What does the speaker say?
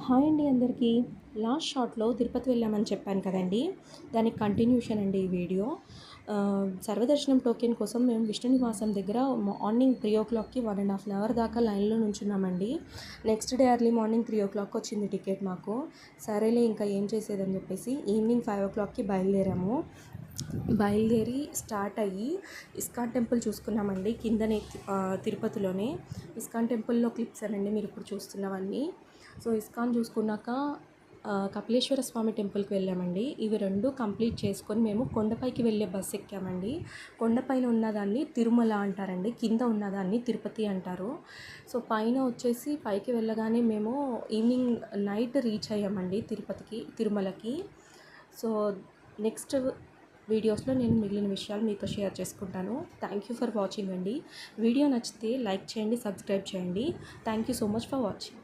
Hi అండి అందరికీ. Last షార్ట్‌లో తిరుపతి వెళ్ళామని చెప్పాను కదండీ! దానికి కంటిన్యూషన్ అండి ఈ వీడియో. సర్వదర్శనం టోకెన్ కోసం మేము విష్ణు నివాసం దగ్గర మార్నింగ్ 3:00కి 1½ అవర్ దాకా లైన్‌లో నుంచున్నామండి. నెక్స్ట్ డే ఎర్లీ మార్నింగ్ 3:00 వచ్చింది టికెట్ మాకు. సరేలే ఇంకా ఏం చేసేదని చెప్పేసి ఈవినింగ్ 5:00కి బయలుదేరాము. బయలుదేరి స్టార్ట్ అయ్యి ఇస్కాన్ టెంపుల్ చూసుకున్నామండి. కిందనే తిరుపతిలోనే ఇస్కాన్ టెంపుల్‌లో క్లిప్స్ అనండి మీరు ఇప్పుడు చూస్తున్నవన్నీ. సో ఇస్కాన్ చూసుకున్నాక కపిలేశ్వర స్వామి టెంపుల్కి వెళ్ళామండి. ఇవి రెండు కంప్లీట్ చేసుకొని మేము కొండపైకి వెళ్ళే బస్సు ఎక్కామండి. కొండపైన ఉన్నదాన్ని తిరుమల అంటారండి, కింద ఉన్నదాన్ని తిరుపతి అంటారు. సో పైన వచ్చేసి పైకి వెళ్ళగానే మేము ఈవినింగ్ నైట్ రీచ్ అయ్యామండి తిరుమలకి. సో నెక్స్ట్ వీడియోస్లో నేను మిగిలిన విషయాలు మీతో షేర్ చేసుకుంటాను. థ్యాంక్ యూ ఫర్ వాచింగ్ అండి. వీడియో నచ్చితే లైక్ చేయండి, సబ్స్క్రైబ్ చేయండి. Thank you so much for watching.